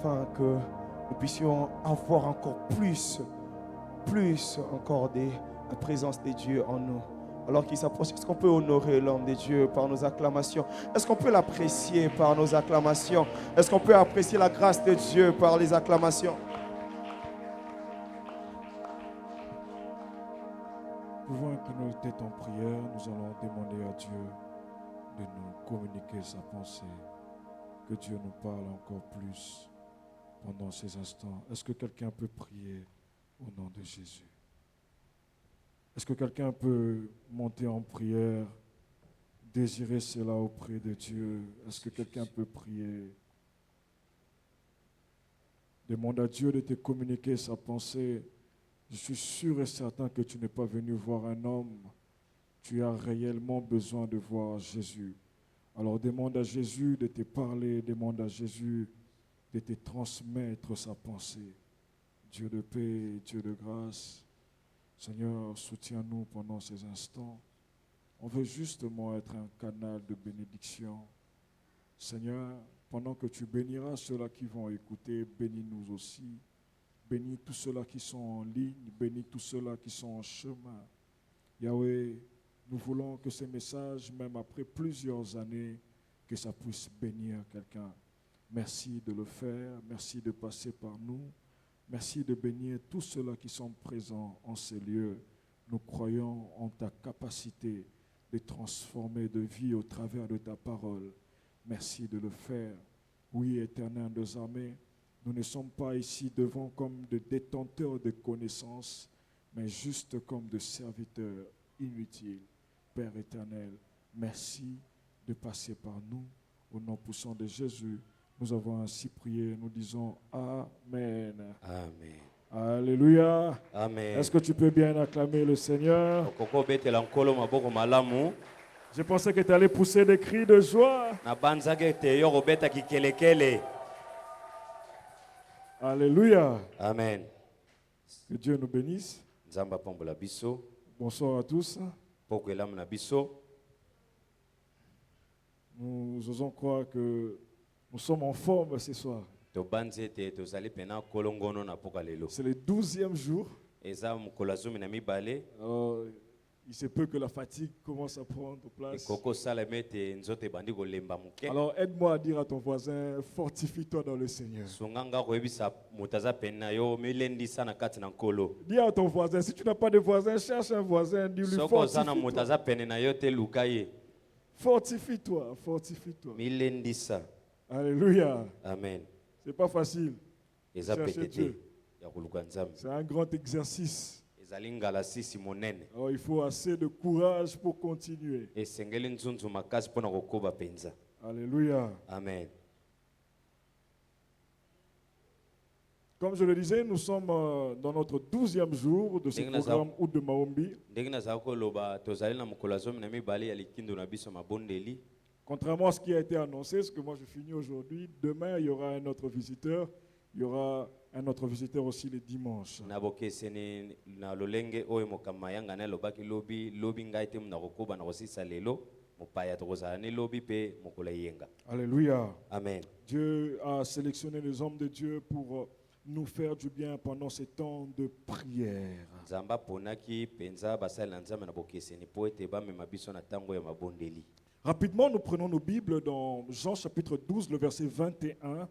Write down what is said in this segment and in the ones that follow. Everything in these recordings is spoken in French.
afin que nous puissions avoir encore plus encore la présence de Dieu en nous. Alors qu'il s'approche, est-ce qu'on peut honorer l'homme de Dieu par nos acclamations? Est-ce qu'on peut l'apprécier par nos acclamations? Est-ce qu'on peut apprécier la grâce de Dieu par les acclamations? Pouvons incliner nos têtes en prière, nous allons demander à Dieu de nous communiquer sa pensée, que Dieu nous parle encore plus pendant ces instants. Est-ce que quelqu'un peut prier au nom de Jésus? Est-ce que quelqu'un peut monter en prière, désirer cela auprès de Dieu? Est-ce que quelqu'un peut prier? Demande à Dieu de te communiquer sa pensée. Je suis sûr et certain que tu n'es pas venu voir un homme. Tu as réellement besoin de voir Jésus. Alors demande à Jésus de te parler, demande à Jésus de te transmettre sa pensée. Dieu de paix, Dieu de grâce, Seigneur, soutiens-nous pendant ces instants. On veut justement être un canal de bénédiction. Seigneur, pendant que tu béniras ceux-là qui vont écouter, bénis-nous aussi. Bénis tous ceux-là qui sont en ligne, bénis tous ceux-là qui sont en chemin. Yahweh, nous voulons que ces messages, même après plusieurs années, que ça puisse bénir quelqu'un. Merci de le faire, merci de passer par nous. Merci de bénir tous ceux-là qui sont présents en ces lieux. Nous croyons en ta capacité de transformer de vie au travers de ta parole. Merci de le faire. Oui, Éternel des armées, nous ne sommes pas ici devant comme des détenteurs de connaissances, mais juste comme des serviteurs inutiles. Père éternel, merci de passer par nous. Au nom puissant de Jésus, nous avons ainsi prié, nous disons Amen. Amen. Alléluia. Amen. Est-ce que tu peux bien acclamer le Seigneur? Je pensais que tu allais pousser des cris de joie. Alléluia. Amen. Que Dieu nous bénisse. Bonsoir à tous. Nous osons croire que nous sommes en forme ce soir. C'est le 12e jour. Alors, il se peut que la fatigue commence à prendre place. Alors aide-moi à dire à ton voisin, fortifie-toi dans le Seigneur. Dis à ton voisin, si tu n'as pas de voisin, cherche un voisin, dis-lui fortifie-toi. Fortifie-toi, fortifie-toi. Alléluia. Amen. C'est pas facile. Chercher Dieu. C'est un grand exercice. Alors, il faut assez de courage pour continuer. Alléluia. Amen. Comme je le disais, nous sommes dans notre 12e jour de ce programme Oud de Maombi. Contrairement à ce qui a été annoncé, ce que moi je finis aujourd'hui, demain il y aura un autre visiteur. Il y aura un autre visiteur aussi le dimanche. Alléluia. Amen. Dieu a sélectionné les hommes de Dieu pour nous faire du bien pendant ces temps de prière. Rapidement, nous prenons nos Bibles dans Jean chapitre 12, le verset 21.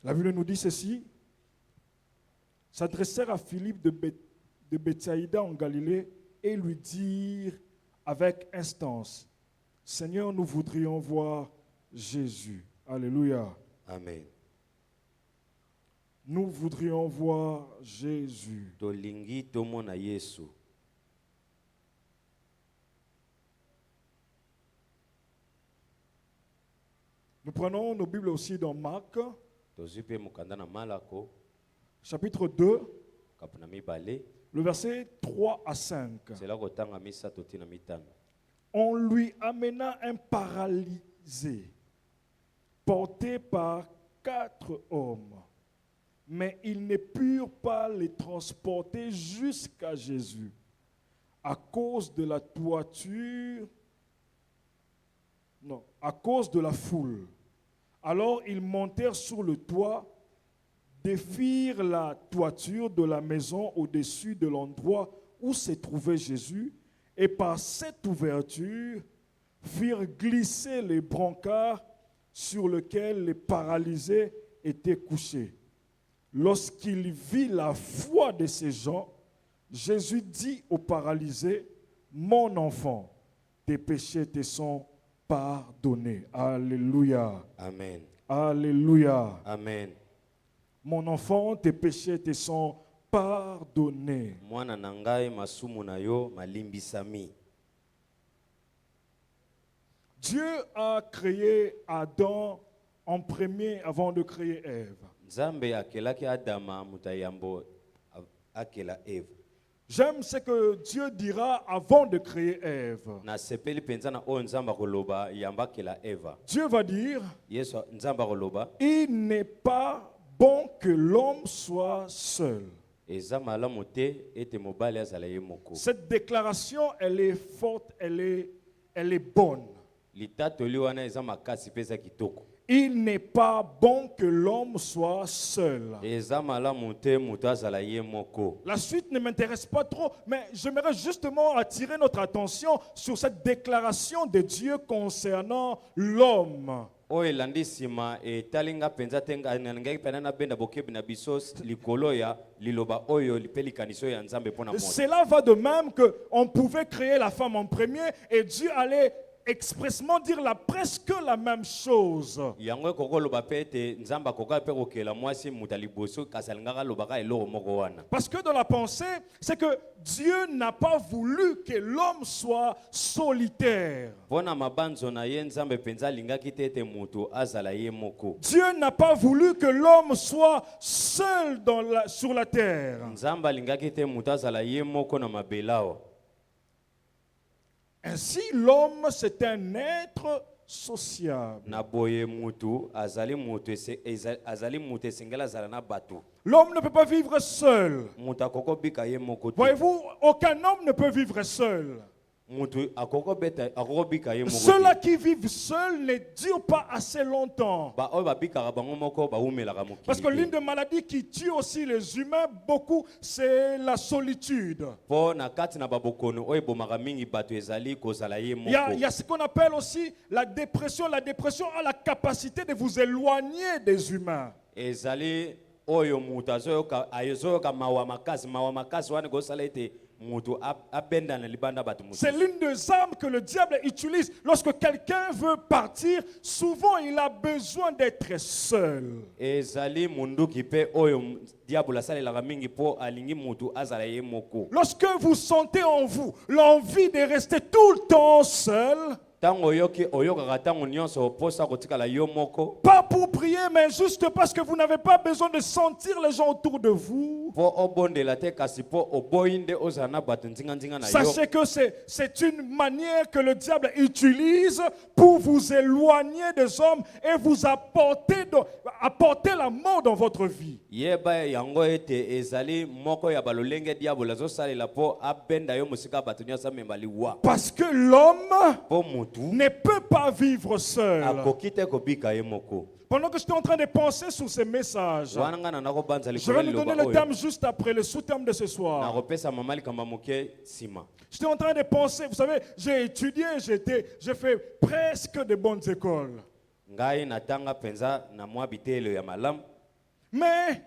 La Bible nous dit ceci. S'adressèrent à Philippe de Bethsaïda en Galilée et lui dirent avec instance, Seigneur, nous voudrions voir Jésus. Alléluia. Amen. Nous voudrions voir Jésus. Nous prenons nos Bibles aussi dans Marc, chapitre 2, le verset 3 à 5. On lui amena un paralysé, porté par 4 hommes. Mais ils ne purent pas les transporter jusqu'à Jésus à cause de la toiture Non, à cause de la foule. Alors ils montèrent sur le toit, défirent la toiture de la maison au-dessus de l'endroit où se trouvait Jésus, et par cette ouverture firent glisser les brancards sur lesquels les paralysés étaient couchés. Lorsqu'il vit la foi de ces gens, Jésus dit aux paralysés, « Mon enfant, tes péchés te sont pardonnés. » Alléluia. Amen. Alléluia. Amen. Mon enfant, tes péchés te sont pardonnés. Mwana na ngai masumu na yo malimbisami. Dieu a créé Adam en premier avant de créer Ève. Nzambe akelaki Adama mutayambo akela Eve. J'aime ce que Dieu dira avant de créer Ève. Na sepeli penza na o nzamba koloba yamba akela Eva. Dieu va dire, Yesu nzamba koloba il n'est pas bon que l'homme soit seul. eza malamu te ete mobali azala ye moko. Cette déclaration, elle est forte, elle est bonne. Litatoli wana eza makasi pesa kitoko. Il n'est pas bon que l'homme soit seul. Eza malamu te mutu azala ye moko. La suite ne m'intéresse pas trop, mais j'aimerais justement attirer notre attention sur cette déclaration de Dieu concernant l'homme. Oyo elandi nsima etalinga penza te nangaki pena na benda bokebi na biso likolo ya liloba oyo lipe likaniso ya nzambe mpona moto. Cela va de même qu'on pouvait créer la femme en premier et Dieu allait expressement dire presque la même chose. Yango kokoloba pe ete nzambe akoka pe kokela mwasi muta liboso kasi alingaka alobaka eloko moko wana. Parce que dans la pensée, c'est que Dieu n'a pas voulu que l'homme soit solitaire. Mpona mabanzo na ye nzambe penza alingaki te ete mutu azala ye moko. Dieu n'a pas voulu que l'homme soit seul sur la terre. Nzambe alingaki te mutu azala ye moko na mabele awa. Ainsi, l'homme, c'est un être sociable. Na boye mutu azali mutu esengeli azala na bato. L'homme ne peut pas vivre seul. Mutu akoko bika ye moko te. Voyez-vous, aucun homme ne peut vivre seul. Mutu akoko bika ye moko te. Ceux-là qui vivent seuls ne durent pas assez longtemps. Ba oyo babikaka bango moko baumelaka mokili. Parce que l'une des maladies qui tue aussi les humains beaucoup, c'est la solitude. Po na kati na babokono oyo bomaka mingi bato ezali kozala ye Il y moko. a ce qu'on appelle aussi la dépression. La dépression a la capacité de vous éloigner des humains. Ezali oyo mutu azoyoka mawa makasi wana kosala ete mutu abenda na libanda bato mutu. C'est l'une des armes que le diable utilise lorsque quelqu'un veut partir. Souvent, il a besoin d'être seul. Ezali munduki pe oyo diable asalelaka mingi po alingi mutu azala ye moko. Lorsque vous sentez en vous l'envie de rester tout le temps seul, Tango oyokaka tango nyonso posa kotikala yo moko. pas pour prier, mais juste parce que vous n'avez pas besoin de sentir les gens autour de vous. Po obondela te kasi po oboyinde ozala na bato nzinga na yo. Sachez que c'est une manière que le diable utilise pour vous éloigner des hommes et vous apporter la mort dans votre vie. Yeba yango ete ezali moko ya balolenge diable azosalela po abenda yo musika bato nyonso amemba liwa. Parce que l'homme Po mutu ne peut pas vivre seul. akoki te kobika ye moko. Pendant que j'étais en train de penser sur ces messages, Wana nga na nakobanza je likolo vais nous donner liloba le oyo. terme juste après, le sous-terme de ce Na soir. kopesa mama likamba moke sima. J'étais en train de penser, vous savez, j'ai étudié, j'ai fait presque de bonnes écoles. Ngai natanga penza na mwa bitelo ya malamu. Mais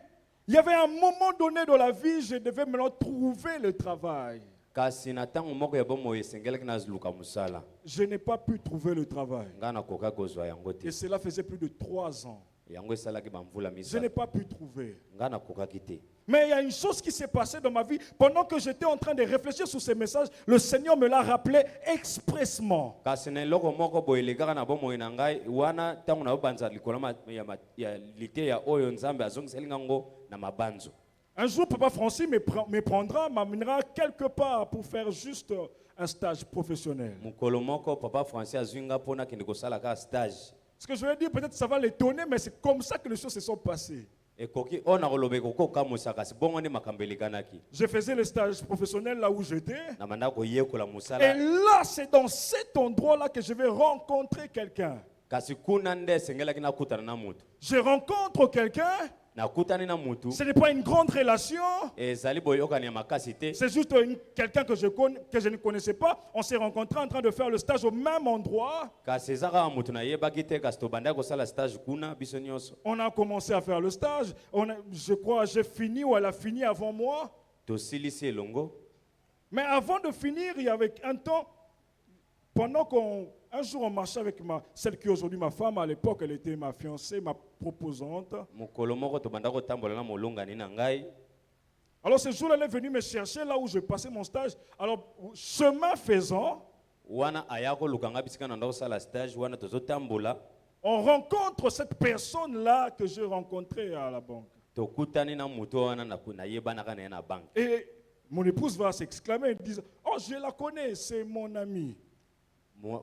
il y avait un moment donné dans la vie, je devais maintenant trouver le travail. Kasi na tango moko ya bomo esengelaki nazluka musala. Je n'ai pas pu trouver le travail. Nga nakoka kozwa yango te. Et cela faisait plus de 3 ans. Yango esalaki bamvula Je n'ai misala. pas pu trouver. Nga nakokaki te. Mais il y a une chose qui s'est passée dans ma vie. Pendant que j'étais en train de réfléchir sur ces messages, le Seigneur me l'a rappelé expressement. Kasi na eloko moko boye elekaka na bomoi na ngai wana tango na obanza likolo ya lite ya oyo nzambe azongiseli ngango na mabanzo. Un jour, Papa Francis me prendra, m'amènera quelque part pour faire juste un stage professionnel. Mukolo moko papa Français azwinga pona kende kosala ka stage. Ce que je vais dire, peut-être ça va l'étonner, mais c'est comme ça que les choses se sont passées. ekoki ona kolobe kokoka musaka sibongo ne makambelikanaki Je faisais le stage professionnel là où j'étais. na manda koyekola Et musala là, c'est dans cet endroit-là que je vais rencontrer quelqu'un. kasi kuna nde sengelaki nakutana na mutu Je rencontre quelqu'un. nakutani na mutu Ce n'est pas une grande relation. ezali boyokani ya makasi te C'est juste quelqu'un que je ne connaissais pas. On s'est rencontrés en train de faire le stage au même endroit. kasi eza kaka mutu nayebaki te kasi tobandaki kosala stage kuna biso nyonso On a commencé à faire le stage. Je crois j'ai fini ou elle a fini avant moi. tosilisi elongo Mais avant de finir, il y avait un temps, pendant un jour on marchait avec celle qui est aujourd'hui ma femme, à l'époque elle était ma fiancée, ma proposante. mokolo moko tobandaki kotambola na molongani na ngai Alors ce jour-là, elle est venue me chercher là où je passais mon stage. Alors, chemin faisant, wana aya koluka nga bisika na ndako kosala stage wana tozotambola on rencontre cette personne-là que j'ai rencontrée à la banque. tokutani na mutu wana nayebanaka na ye na banke Et mon épouse va s'exclamer, elle dit, oh je la connais, c'est mon ami.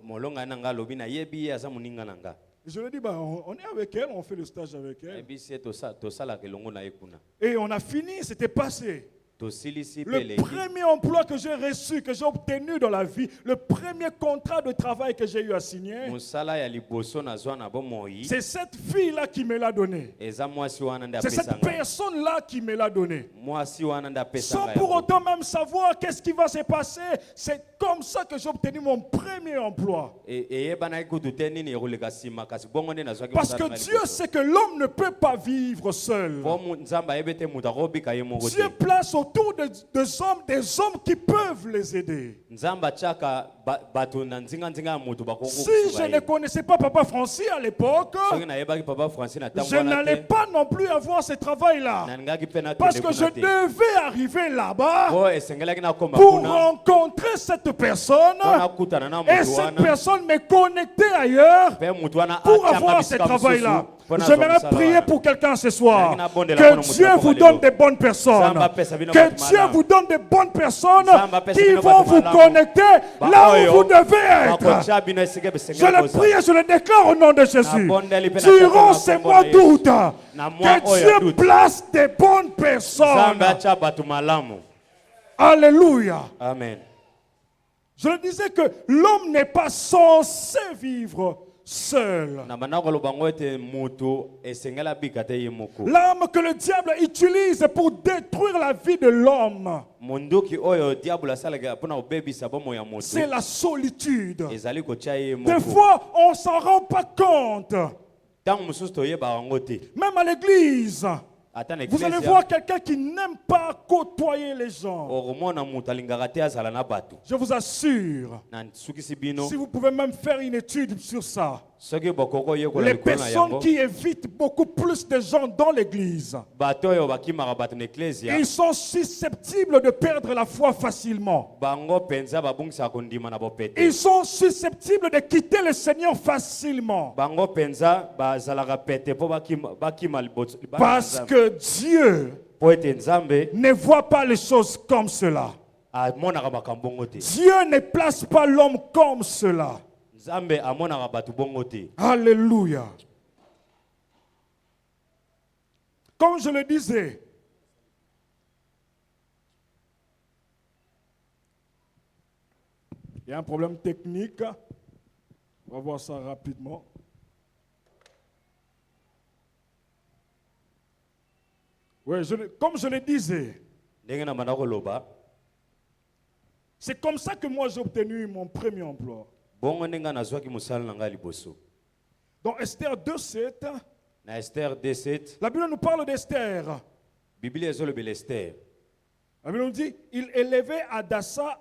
molongani na nga alobi nayebi ye aza moninga na nga Et je lui ai dit, bah, on est avec elle, on fait le stage avec elle. ebisi ye tosalaka elongo na ye kuna Et on a fini, c'était passé. tosilisi mpe Le eleki premier emploi que j'ai reçu, que j'ai obtenu dans la vie, le premier contrat de travail que j'ai eu à signer, mosala ya liboso nazwa na bomoi c'est cette fille-là qui me l'a donné. eza mwasi wana nde C'est cette apesa nga personne-là qui me l'a donné. mwasi wana nde apesa Sans nga pour yango. autant même savoir qu'est-ce qui va se passer. C'est comme ça que j'ai obtenu mon premier emploi. eyebanaki kutu te nini ekoleka nsima kasi bongo nde nazwaki Parce que mosala na Dieu liboso. sait que l'homme ne peut pas vivre seul. Po nzambe ayebi te moto akobika ye moko Dieu te place autour des hommes qui peuvent les aider. nzambe atiaka bato na nzinganzinga ya moto Si je ne connaissais pas Papa Francis à l'époque, soki nayebaki papa francis na ntango je wana n'allais te pas non plus avoir ce travail-là. nalingaki mpe Parce nakende que je kuna te devais arriver là-bas po esengelaki nakoma pour kuna rencontrer cette personne. po nakutana na Et moto cette wana personne me connecter ailleurs mpe moto wana pour atianga avoir ce bisika travail-là. mosusu mpo nazwa J'aimerais mosala prier wana. pour quelqu'un ce soir. Que Que Dieu vous donne des bonnes personnes. Que Dieu vous donne des bonnes personnes qui vont vous connecter là où vous devez être. Bakotia bino esika Je besengeli le kozala. prie et je le déclare au nom de Jésus. Durant ces mois d'août, que Dieu place des bonnes personnes. nzambe atia bato malamu Alléluia. amen Je le disais que l'homme n'est pas censé vivre seul. na banda koloba ngo ete moto esengeli abika te ye moko L'arme que le diable utilise pour détruire la vie de l'homme, mondoki oyo diable asalaka mpona kobebisa bomoi ya moto c'est la solitude. ezali kotia ye Des moko fois, on ne s'en rend pas compte. ntango mosusu toyebaka yango te Même à l'église, ata na vous allez eklesia voir quelqu'un qui n'aime pas côtoyer les gens. okomona moto alingaka te azala na bato Je vous assure, na sukisi bino si vous pouvez même faire une étude sur ça, soki bokoko oyekola les likolo na personnes yango qui évitent beaucoup plus de gens dans l'église, bato oyo bakimaka bato na eklesia ils sont susceptibles de perdre la foi facilement. bango mpenza babungisaka kondima na bopete Ils sont susceptibles de quitter le Seigneur facilement. bango mpenza bazalaka pete mpo bakima liboso Parce que Dieu mpo ete nzambe ne voit pas les choses comme cela. amonaka makambo bongo te Dieu ne place pas l'homme comme cela. nzambe amonaka bato bongo te Alléluia. Comme je le disais, il y a un problème technique. On va voir ça rapidement. Oui, comme je le disais, ndenge na banda koloba c'est comme ça que moi j'ai obtenu mon premier emploi. bongo ndenge nazwaki mosala na ngai liboso Dans Esther 2:7, na Esther 2:7 la Bible nous parle d'Esther. biblia ezolobela Esther La Bible nous dit, il élevait Adassa,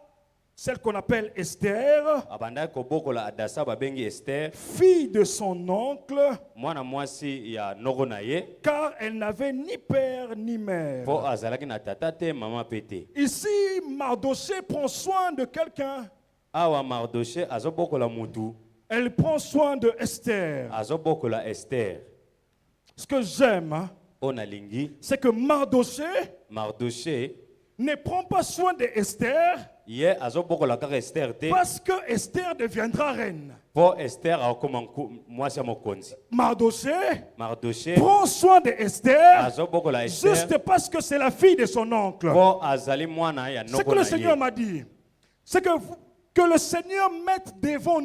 celle qu'on appelle Esther, abandaki kobokola adasa babengi Esther fille de son oncle, mwana mwasi ya noko na ye car elle n'avait ni père ni mère. mpo azalaki na tata te mama mpe te Ici, Mardoché prend soin de quelqu'un. awa Mardoche azobokola mutu Elle prend soin de Esther. azobokola Esther Ce que j'aime, hein, oyo nalingi c'est que Mardoché Mardoche ne prend pas soin de Esther, ye azobokola kaka Esther te Parce que Esther deviendra reine. po Esther akoma mwasi ya mokonzi. Mardoché Mardoché prend soin de Esther azobokola Esther juste parce que c'est la fille de son oncle. po azali mwana ya Ce noko que le na Seigneur ye. m'a dit, c'est que le Seigneur mette devant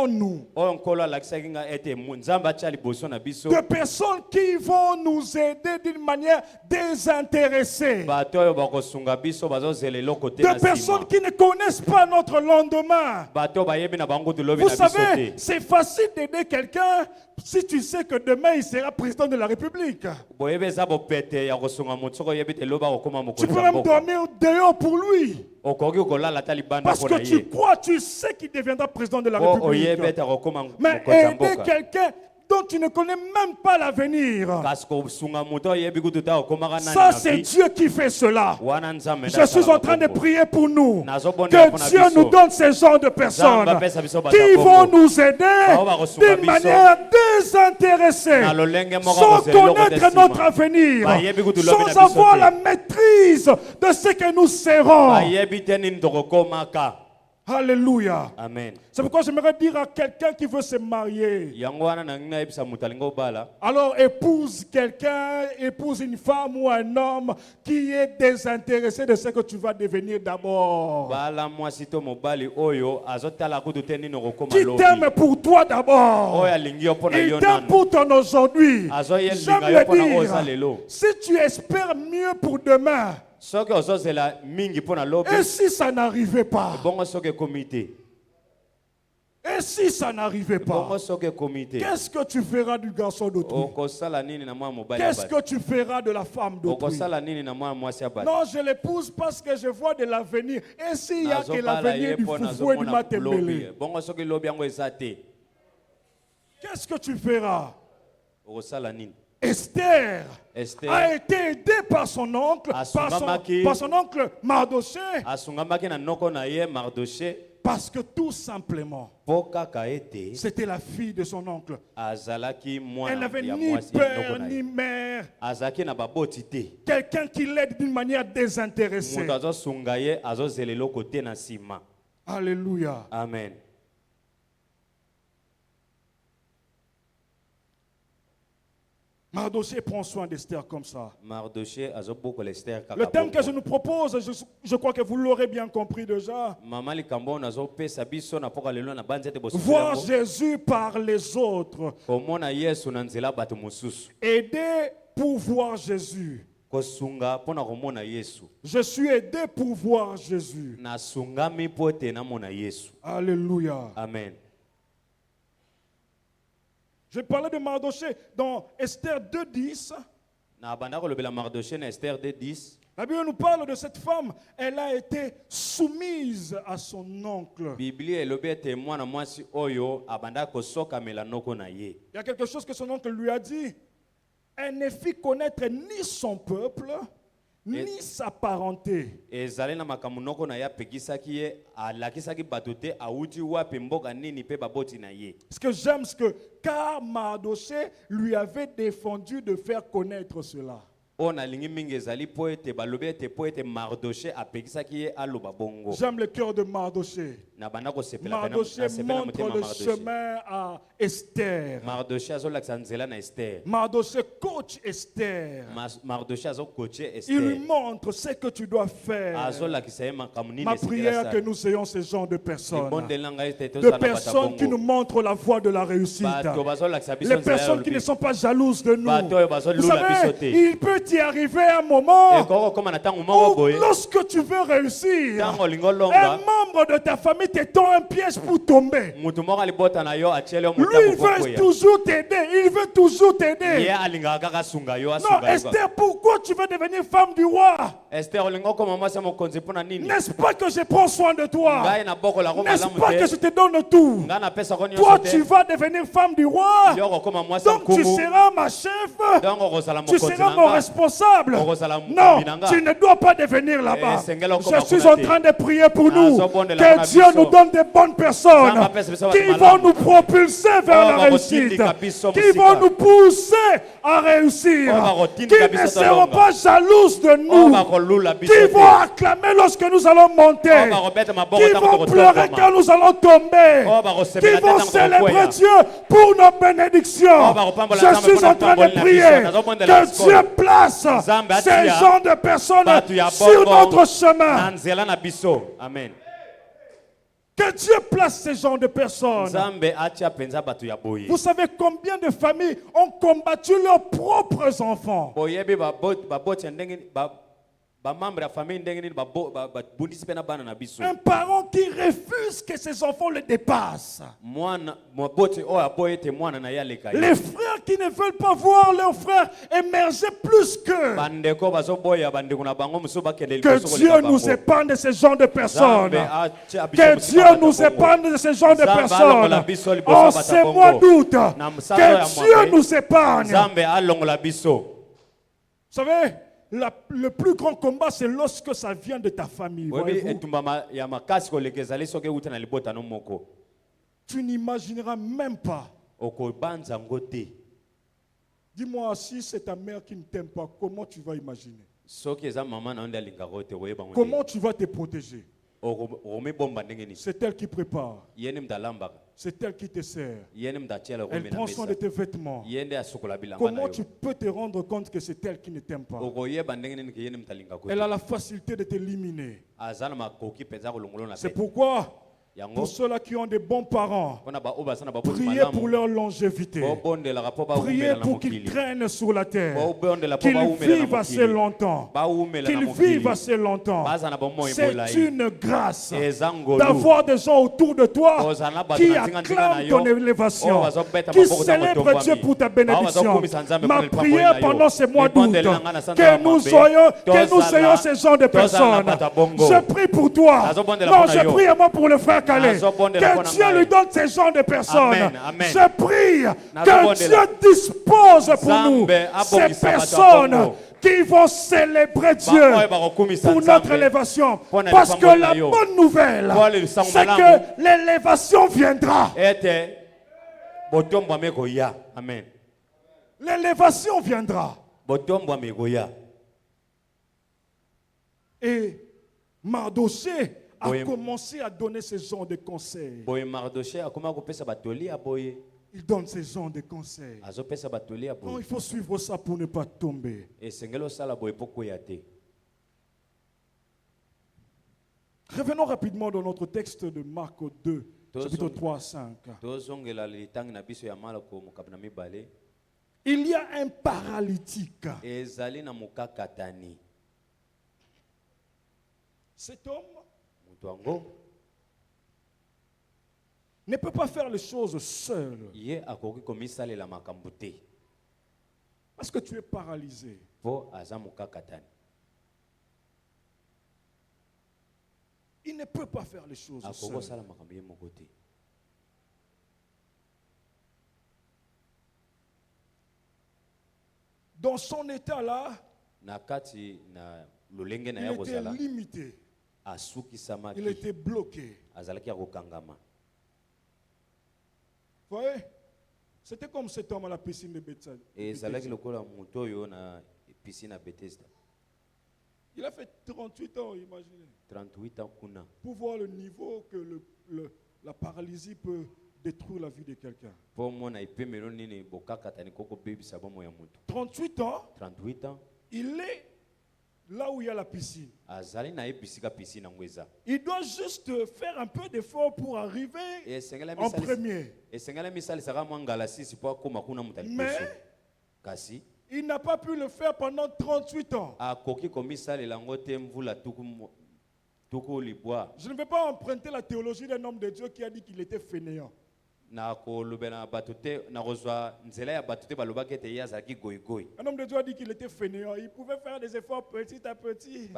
nous, Oyo nkolo alakisaki nga ete nzambe atya liboso na biso des personnes qui vont nous aider d'une manière désintéressée. bato oyo bakosunga biso bazozela eloko te Des na personnes nsima. qui ne connaissent pas notre lendemain. Bato bayebi na bango tulobi Vous na biso savez, te. c'est facile d'aider quelqu'un si tu sais que demain il sera président de la République. Boyebi eza bopete ya kosunga motu soko oyebi te loba kokoma Tu mokonzi peux ya même mboka. dormir dehors pour lui. Okoki kolala ata libanda Parce mpo na que tu ye. crois, tu sais qu'il deviendra président de la Po oyebi République. ete akokoma Mais mokonzi ya aider mboka. quelqu'un dont tu ne connais même pas l'avenir, Kasi kosunga moto oyebi kutu ta okomaka nani ça na c'est vie. Dieu qui fait cela. Wana nzambe Je suis en train de prier pour nous. Que Dieu nous donne ces genres de personnes qui vont nous aider d'une manière désintéressée, sans connaître notre avenir, sans avoir la maîtrise de ce que nous serons. bayebi te nini tokokomaka. Alléluia. Amen. C'est pourquoi j'aimerais dire à quelqu'un qui veut se marier, Yango wana na ngai nayebisa moto alingi obala. alors épouse quelqu'un, épouse une femme ou un homme qui est désintéressé de ce que tu vas devenir d'abord. Bala mwasi to mobali oyo azotala kutu te nini okokoma Qui lobi. t'aime pour toi d'abord. Oyo alingi yo mpo na Il yo t'aime nanu. pour ton aujourd'hui. Azoye J'aime linga yo mpo na le oza dire. lelo. Si tu espères mieux pour demain, Soki ozozela mingi mpo na lobi. et si ça n'arrivait pas, Bongo soki ekomi te. et si ça n'arrivait Bongo pas, soki ekomi te. qu'est-ce que tu feras du garçon d'autrui? Okosala nini na mwana mobali ya Qu'est-ce bato? que tu feras de la femme d'autrui? Okosala nini na mwana mwasi ya bato? Non, je l'épouse parce que je vois de l'avenir. Et s'il y a que Nazobala l'avenir ye du mpo foufou et du nazomona matembele, lobi. Bongo soki lobi yango eza te. qu'est-ce que tu feras? Okosala nini? Esther Esther a été aidée par son oncle, Asungamaki. par son oncle Mardoché, asungamaki na noko na ye Mardoché parce que tout simplement, mpo kaka ete c'était la fille de son oncle. azalaki Elle mwana n'avait ya ni mwasi ya noko père na ni ye. mère. Azalaki na baboti te. Quelqu'un qui l'aide d'une manière désintéressée. Moto azosunga ye azozela eloko te na nsima. Alléluia. Amen. Mardoché prend soin d'Esther comme ça. Mardoché azobokola Esther kaka Le thème que je bongo. nous propose, je crois que vous l'aurez bien compris déjà. Mama likambo oyo nazopesa biso na poka lelo na banzi ete bosukela Voir yango. Jésus par les autres. Komona Yesu na nzela bato mosusu. Aider pour voir Jésus. Kosunga mpo na komona Yesu. Je suis aidé pour voir Jésus. Nasungami mpo ete namona Yesu. Alléluia. Amen. Je parlais de Mardoché dans Esther 2:10. Na banda kolobela Mardoché na Esther 2:10. La Bible nous parle de cette femme. Elle a été soumise à son oncle. Biblia elobi ete mwana mwasi oyo abanda kosokamela noko na ye. Il y a quelque chose que son oncle lui a dit. Elle ne fit connaître ni son peuple, ni sa parenté. Ezali na makambo noko na ye apekisaki ye alakisaki bato te awuti wapi mboka nini mpe baboti na ye. Ce que j'aime, c'est que car Mardoché lui avait défendu de faire connaître cela. Oyo nalingi mingi ezali mpo ete balobi ete mpo ete Mardoché apekisaki ye aloba bongo. J'aime le cœur de Mardoché. Na banda kosepela Mardoché nasepela montre motema le Mardoché. chemin à Esther. Mardoché azolakisa nzela na Esther. Mardoché coach Esther. Mardoché azokoche Il lui Esther. montre ce que tu dois faire. Azolakisa ye makambo nini Ma esekela prière sala. que nous ayons ce genre de personnes. Libondelanga ete De tozala na bata personnes qui nous bongo. montrent la voie de la réussite. Bato bazolakisa biso Les nzela ya personnes qui ne lobi. sont pas jalouses de nous. Bato oyo Vous bazolula biso savez, te. il peut y arriver un moment Ekoko koma na ntango moko où boye. lorsque tu veux réussir, Ntango olingo un longa. membre de ta famille te tend un piège pour tomber. Mutu moko alibota na yo atiele yo Lui, il motambo veut kokoya. toujours t'aider. Il veut toujours Ye t'aider. alingaka kaka asunga yo Non, asunga yo. Esther, pourquoi tu veux devenir femme du roi? Esther olingo koma mwasi ya mokonzi mpona nini? N'est-ce pas que je prends soin de toi? Ngai na bokola ko N'est-ce malamu pas que je te. te donne tout? Ngai napesa ko Toi, nyonso tu te. vas devenir femme du roi. Yo okoma mwasi ya Donc, tu nkumu. seras ma chef. Donc okozala Tu mokonzi seras na mon nga. responsable. Non, tu ne dois pas devenir là-bas. Je suis en train de prier pour nous. Que Dieu nous donne des bonnes personnes qui vont nous propulser vers la réussite, qui vont nous pousser à réussir, qui ne seront pas jalouses de nous, qui vont acclamer lorsque nous allons monter, qui vont pleurer quand nous allons tomber, qui vont célébrer Dieu pour nos bénédictions. Je suis en train de prier que Dieu place ces gens de personnes sur notre chemin. Amen. Que Dieu place ces gens de personnes. Vous savez combien de familles ont combattu leurs propres enfants? Un parent qui refuse que ses enfants le dépassent. Les frères qui ne veulent pas voir leurs frères émerger plus qu'eux. Que Dieu nous épargne de ce genre de personnes. Que Dieu nous épargne de ce genre de personnes. En ces mois d'août, que Dieu nous épargne. Vous savez, le plus grand combat, c'est lorsque ça vient de ta famille. Tu n'imagineras même pas. Dis-moi, si c'est ta mère qui ne t'aime pas, comment tu vas imaginer? Comment tu vas te protéger? C'est elle qui prépare. C'est elle qui te sert. Elle prend soin de tes vêtements. Comment tu peux te rendre compte que c'est elle qui ne t'aime pas? Elle a la facilité de t'éliminer. C'est pourquoi, pour ceux-là qui ont des bons parents, priez pour leur longévité. Priez pour qu'ils traînent sur la terre. Qu'ils vivent assez longtemps. Qu'ils vivent assez longtemps. C'est une grâce d'avoir des gens autour de toi qui acclament ton élévation, qui célèbrent Dieu pour ta bénédiction. Ma prière pendant ces mois d'août, que nous ayons ces gens de personnes. Je prie pour toi. Non, je prie moi pour le frère Calais. Que Dieu lui donne ces gens de personnes. Je prie que Dieu dispose pour nous ces personnes qui vont célébrer Dieu pour notre élévation. Parce que la bonne nouvelle, c'est que l'élévation viendra. L'élévation viendra. Et Mardoché a commencé à donner ce genre de conseils. Il donne ce genre de conseils. Non, il faut suivre ça pour ne pas tomber. Revenons rapidement dans notre texte de Marc 2, chapitre 3 à 5. Il y a un paralytique. Cet homme ne peut pas faire les choses seul. Parce que tu es paralysé. Il ne peut pas faire les choses seul. Dans son état là, il était limité. Il était bloqué. Vous voyez? C'était comme cet homme à la piscine de Bethesda. Il a fait 38 ans, imaginez. 38 ans. Pour voir le niveau que la paralysie peut détruire la vie de quelqu'un. 38 ans. 38 ans. Il est là où il y a la piscine. Il doit juste faire un peu d'effort pour arriver en premier. Mais il n'a pas pu le faire pendant 38 ans. Je ne vais pas emprunter la théologie d'un homme de Dieu qui a dit qu'il était fainéant. Un homme de Dieu a dit qu'il était fainéant. Il pouvait faire des efforts petit à petit.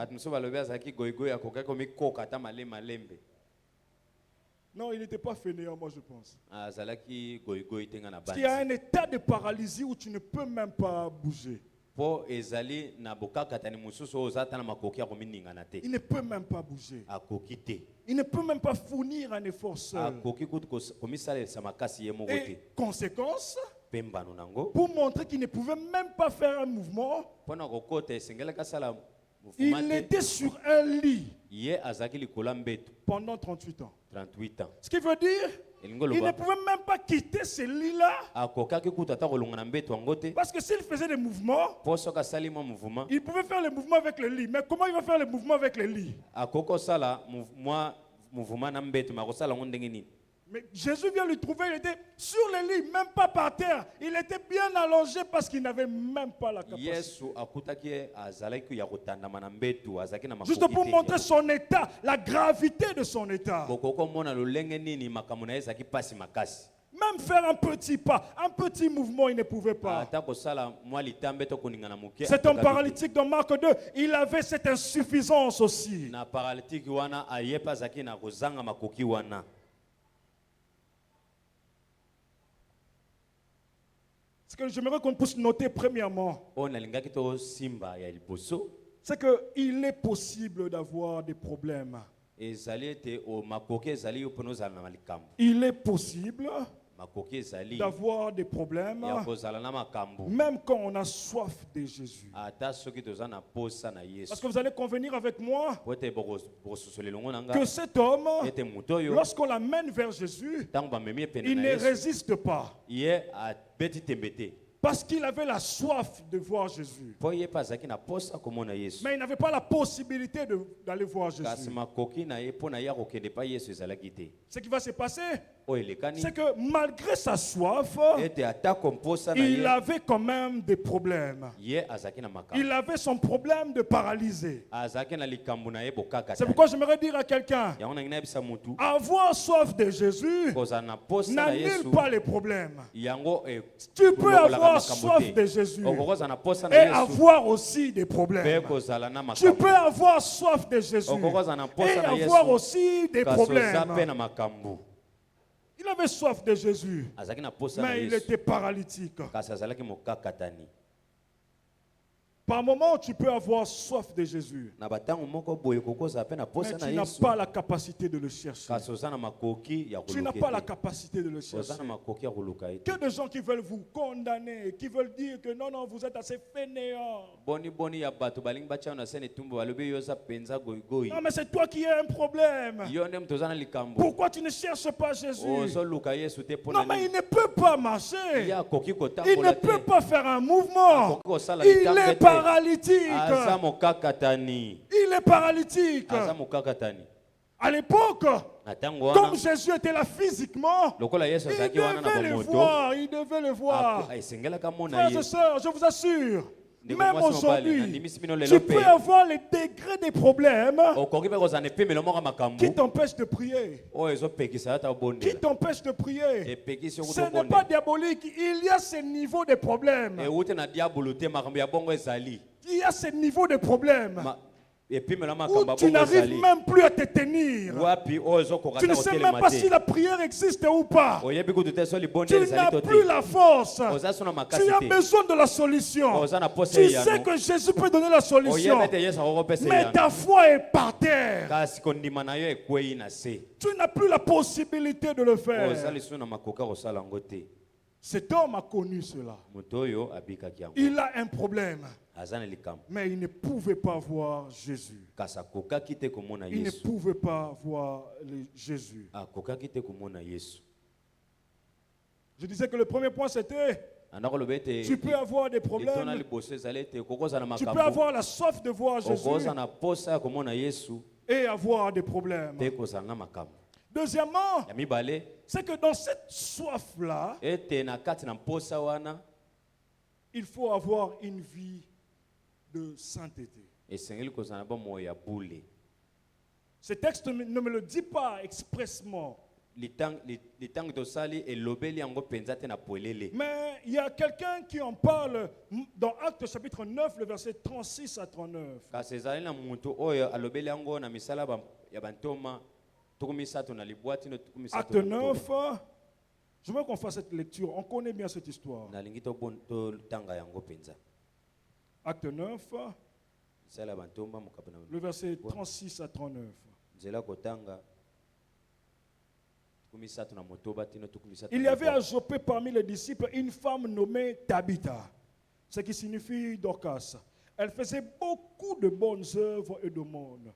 Non, il n'était pas fainéant, moi je pense. Parce qu'il y a un état de paralysie où tu ne peux même pas bouger. po ezali na bokakatani mususu ozata na makoki ya komininga na te. Il ne peut même pas bouger. Akoki te. Il ne peut même pas fournir un effort seul. Akoki kutu komisalela makasi ye moko te. Et conséquence, Pembano nango. pour montrer qu'il ne pouvait même pas faire un mouvement, Pona kokota esengela kasala il mouvement te. était sur un lit Ye azaki likolo mbeto pendant 38 ans. 38 ans. Ce qui veut dire, Elingo il ne loba. pouvait même pas quitter ce lit-là. Akokaki kutu ata kolonga na mbeto yango te. Parce que s'il faisait des mouvements, Po soka sali mwa mouvement. il pouvait faire le mouvement avec le lit. Mais comment il va faire le mouvement avec le lit? Akoko sala mwa mouvement na mbeto makosala ngo ndenge nini? Mais Jésus vient lui trouver, il était sur le lit, même pas par terre. Il était bien allongé parce qu'il n'avait même pas la capacité. Yesu akutaki azalaki ya kotandama na mbeto azaki na makoki. Juste pour montrer son état, la gravité de son état. Bokoko mona lolenge nini makambo na ezaki pasi makasi. Même faire un petit pas, un petit mouvement, il ne pouvait pas. Ata kosala mwa litambe to koninga na muke. Cet homme paralytique dans Marc 2, il avait cette insuffisance aussi. Na paralytique wana ayepa zaki na kozanga makoki wana. Ce que j'aimerais qu'on puisse noter premièrement, On alingaki to simba ya liboso. c'est qu'il est possible d'avoir des problèmes. Ezali ete o makoki ezali yo pono zala na malikambo. Il est possible Makoki ezali d'avoir des problèmes ya kozala na makambo. même quand on a soif de Jésus. Ata soki toza na posa na Yesu. Parce que vous allez convenir avec moi Po ete bokososola elongo na que nga. cet homme, Ete mutu oyo lorsqu'on l'amène vers Jésus, ntango bamemi epene il na ne Yesu. résiste pas. Ye abeti tembe te. Parce qu'il avait la soif de voir Jésus. Po ye pa azalaki na posa komona Yesu. Mais il n'avait pas la possibilité d'aller voir Kasi Jésus. makoki na ye mpo na ye akokende pa Yesu ezalaki te. Ce qui va se passer, Oyo elekani c'est que malgré sa soif, ete atako mposa na il ye avait quand même des problèmes. ye azalaki na makambo. Il avait son problème de paralysé. Azalaki na likambo na ye bokaka C'est pourquoi j'aimerais dire à quelqu'un, yango nangi nayebisa mutu avoir soif de Jésus kozala na posa na n'annule Yesu pas les problèmes. yango Tu peux kulongolaka avoir makambo soif te. de Jésus Okokozala na posa et na Yesu avoir aussi des mpe problèmes. kozala na Tu peux makambo. avoir soif de Jésus Okokozala na et posa na avoir Yesu aussi des kasi oza mpe problèmes. na makambo. Il avait soif de Jésus, Azalaki na posa na mais il Yesu était paralytique. kasi azalaki mokakatani. Par moment, tu peux avoir soif de Jésus, Na batango moko boye kokozala mpe na mais posa na tu n'as Yesu pas la capacité de le chercher. kasi oza na makoki ya Tu n'as koluka pas la ete. capacité de le Oza chercher. na makoki ya koluka ete. Que de gens qui veulent vous condamner, qui veulent dire que non, non, vous êtes assez fainéant. Boni ya bato balingi batia na sene tumbu balobi yo oza penza goigoi. Non, mais c'est toi qui as un problème. Yo nde moto oza na likambo. Pourquoi tu ne cherches pas Jésus? Ozoluka Yesu te mpo Non, na mais nini? il ne peut pas Ye marcher. akoki Il ne kotambola te. peut pas faire un mouvement. Akoki kosala Il likambo est te. paralytique. Aza mokakatani. Il est paralytique. Aza mokakatani. À l'époque, Na ntango comme wana Jésus était là physiquement, lokola Yesu il azalaki wana na devait le bomoto. voir. Il devait le voir. Esengelaka mona Frères ye. et sœurs, je vous assure, Ndeko même mwasi mobali, aujourd'hui, nandimisi bino lelo tu pe. peux avoir les degrés des problèmes Okoki mpe kozala na epemelo moko ya makambo qui t'empêchent de prier. oyo ezopekisa ata Qui obondela. t'empêchent de prier. Epekisi yo Ce kuta n'est pas obondela. diabolique. Il y a ce niveau de problèmes. Ewute na diabolo te makambo ya bongo ezali. Il y a ce niveau de problèmes Epemelo ya où makambo ya tu bongo n'arrives ezali. même plus à te tenir. Wapi oyo ezokoka Tu ne ata sais même kotelema pas si te. la prière existe ou pas. Oyebi kutu te so Tu libondeli ezali n'as to plus te. la force. Oza so na Tu makasi as te. besoin de la solution. Oza na posa Tu eyano. sais que Jésus peut donner la solution. Oyebi ete Yesu akokopesa Mais eyano. ta foi est par terre. Kasi kondima na yo ekwei na se. Tu n'as plus la possibilité de le Oza faire. lisusu na makoka kosala yango te. Cet homme a connu cela. Moto oyo abikaki yango. Il a un problème, Aza na likambo. mais il ne pouvait pas voir Jésus. Kasi akokaki te komona Il ne Yesu. pouvait pas voir Jésus. Akokaki te komona Yesu. Je disais que le premier point c'était, Andako loba ete tu peux avoir des litona problèmes, liboso ezali ete kokozala na tu peux makambo. avoir la soif de voir Jésus Okoza na posa ya komona Yesu et avoir des problèmes. mpe kozala na makambo. Deuxièmement, Ya mibale c'est que dans cette soif-là, ete na kati na posa wana il faut avoir une vie de sainteté. esengeli kozala na bamoyo ya bule. Ce texte ne me le dit pas expressement, Litangi tosali elobeli yango penza te na polele. mais il y a quelqu'un qui en parle dans Actes chapitre 9, le verset 36 à 39. Kasi ezali na mutu oyo alobeli yango na misala ya bantoma tuku misato na libwati no tuku misato Acte na 9, je veux qu'on fasse cette lecture. On connaît bien cette histoire. nalingi totanga yango penza. Acte 9, le verset 36 à 39. Il y avait à Jopé parmi les disciples une femme nommée Tabitha, ce qui signifie Dorcas. Elle faisait beaucoup de bonnes œuvres et d'aumônes.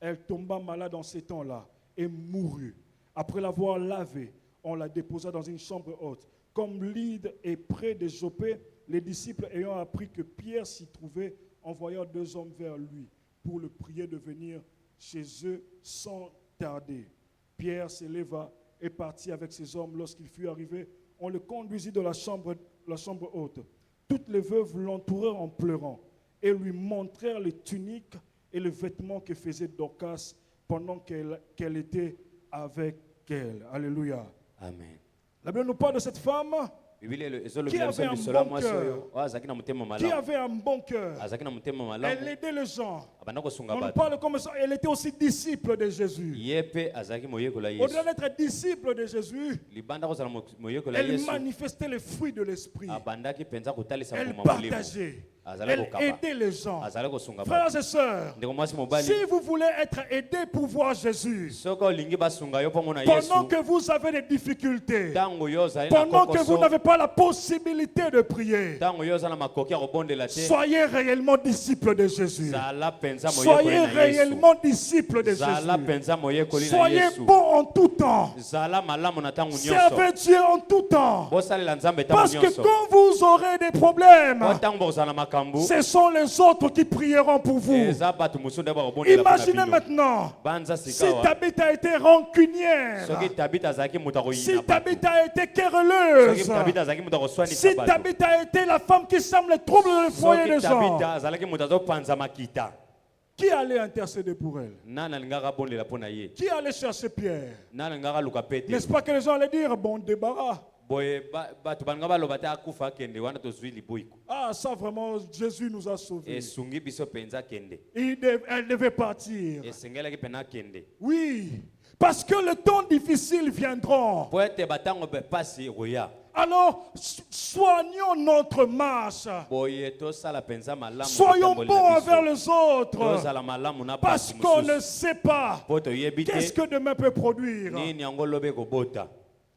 Elle tomba malade en ces temps-là et mourut. Après l'avoir lavée, on la déposa dans une chambre haute. Comme Lyde est près de Jopé, les disciples ayant appris que Pierre s'y trouvait, envoyèrent 2 hommes vers lui pour le prier de venir chez eux sans tarder. Pierre s'éleva et partit avec ses hommes. Lorsqu'il fut arrivé, on le conduisit dans la chambre haute. Toutes les veuves l'entourèrent en pleurant et lui montrèrent les tuniques et les vêtements que faisait Dorcas pendant qu'elle était avec elle. Alléluia. Amen. La Bible nous parle de cette femme qui avait un bon cœur. Elle aidait les gens. On nous parle comme ça. Elle était aussi disciple de Jésus. Au-delà d'être disciple de Jésus, elle manifestait les fruits de l'esprit. Elle partageait. Elle aidait les gens. Frères et sœurs, si vous voulez être aidés pour voir Jésus, pendant que vous avez des difficultés, pendant que vous n'avez pas la possibilité de prier, soyez réellement disciples de Jésus. Soyez réellement disciples de Jésus. Soyez bons en tout temps. Servez Dieu en tout temps. Parce que quand vous aurez des problèmes, ce sont les autres qui prieront pour vous. Imaginez maintenant si Tabitha a été rancunière, si Tabitha a été querelleuse, si Tabitha a été la femme qui sème les troubles dans le foyer des gens. Qui allait intercéder pour elle? Qui allait chercher Pierre? N'est-ce pas que les gens allaient dire, bon débarras? Ah, ça vraiment, Jésus nous a sauvés. Elle devait partir. Oui, parce que le temps difficile viendra. Alors, soignons notre marche. Soyons bons envers les autres. Parce qu'on ne sait pas qu'est-ce que demain peut produire.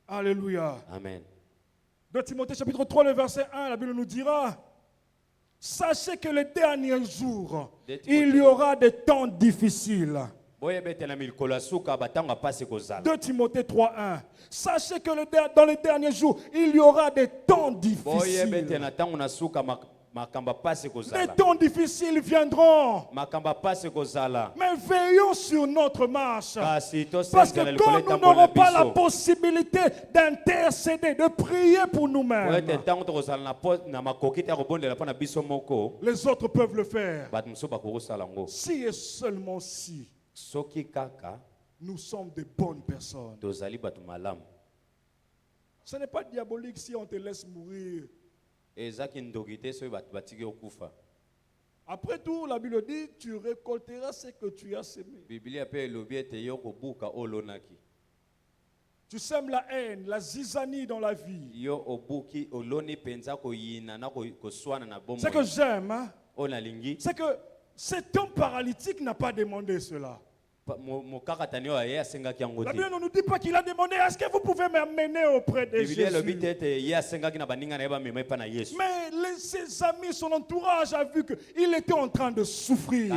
Alléluia. Amen. 2 Timothée chapitre 3, le verset 1, la Bible nous dira, sachez que les derniers jours, il y aura des temps difficiles. 2 Timothée 3, 1. Sachez que dans les derniers jours, il y aura des temps difficiles. Les temps difficiles viendront. Mais veillons sur notre marche. Parce que quand nous n'aurons pas la possibilité d'intercéder, de prier pour nous-mêmes, les autres peuvent le faire. Si et seulement si nous sommes de bonnes personnes. Ce n'est pas diabolique si on te laisse mourir. Après tout, la Bible dit, tu récolteras ce que tu as semé. Tu sèmes la haine, la zizanie dans la vie. Ce que j'aime, hein, c'est que cet homme paralytique n'a pas demandé cela. La Bible ne nous dit pas qu'il a demandé, est-ce que vous pouvez m'amener auprès de Jésus? Mais ses amis, son entourage a vu qu'il était en train de souffrir.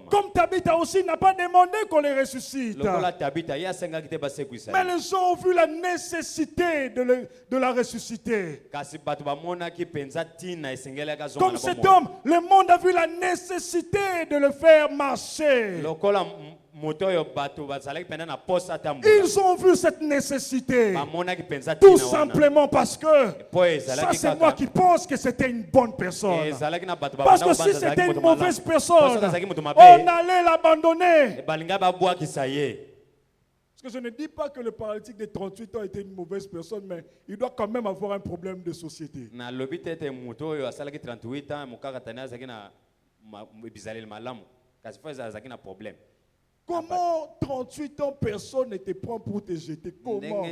Comme Tabitha aussi n'a pas demandé qu'on les ressuscite. Mais les gens ont vu la nécessité de la ressusciter. Comme cet homme, le monde a vu la nécessité de le faire marcher. Ils ont vu cette nécessité. Tout simplement parce que ça c'est moi qui pense que c'était une bonne personne. Parce que si c'était une mauvaise personne, on allait l'abandonner. Parce que je ne dis pas que le paralytique de 38 ans était une mauvaise personne, mais il doit quand même avoir un problème de société. Comment 38 ans, personne ne te prend pour te jeter? Comment?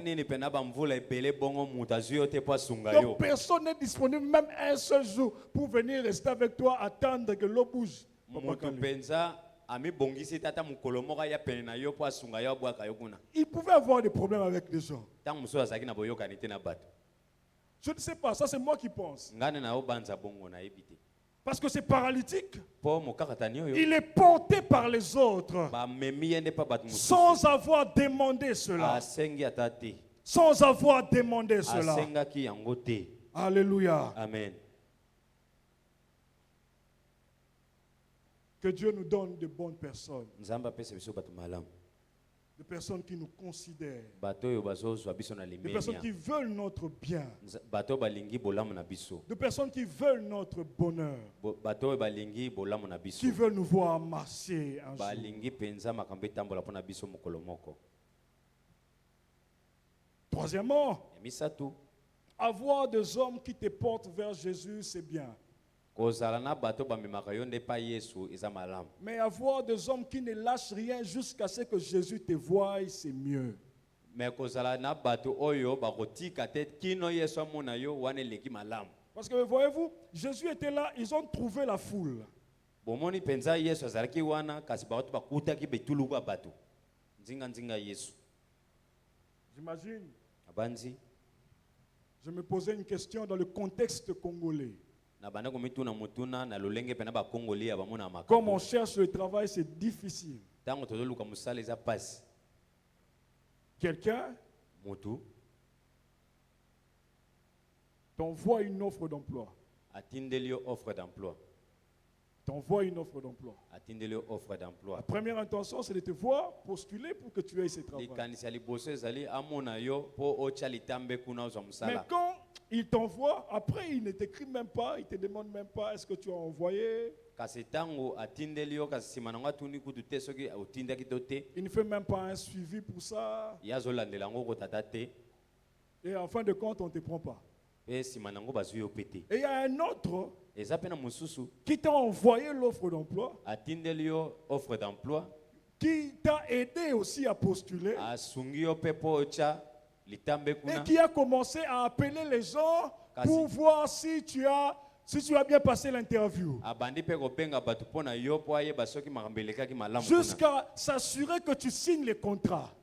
Donc personne n'est disponible, même un seul jour, pour venir rester avec toi, attendre que l'eau bouge. Il pouvait avoir des problèmes avec les gens. Je ne sais pas, ça c'est moi qui pense. Parce que c'est paralytique. Il est porté par les autres sans avoir demandé cela. Sans avoir demandé cela. Alléluia. Amen. Que Dieu nous donne de bonnes personnes. Des personnes qui nous considèrent. Des personnes qui veulent notre bien. Des personnes qui veulent notre bonheur. Qui veulent nous voir marcher un jour. Troisièmement, avoir des hommes qui te portent vers Jésus, c'est bien. Mais avoir des hommes qui ne lâchent rien jusqu'à ce que Jésus te voie, c'est mieux. Parce que voyez-vous, Jésus était là, ils ont trouvé la foule. J'imagine, je me posais une question dans le contexte congolais. Comme on cherche le travail, c'est difficile. Quelqu'un t'envoie une offre d'emploi. T'envoie une offre d'emploi. La première intention, c'est de te voir postuler pour que tu aies ce travail. Mais quand il t'envoie, après il ne t'écrit même pas, il ne te demande même pas est-ce que tu as envoyé. Il ne fait même pas un suivi pour ça. Et en fin de compte, on ne te prend pas. Et il y a un autre qui t'a envoyé l'offre d'emploi, qui t'a aidé aussi à postuler, et qui a commencé à appeler les gens pour voir si tu as bien passé l'interview. Jusqu'à s'assurer que tu signes les contrats.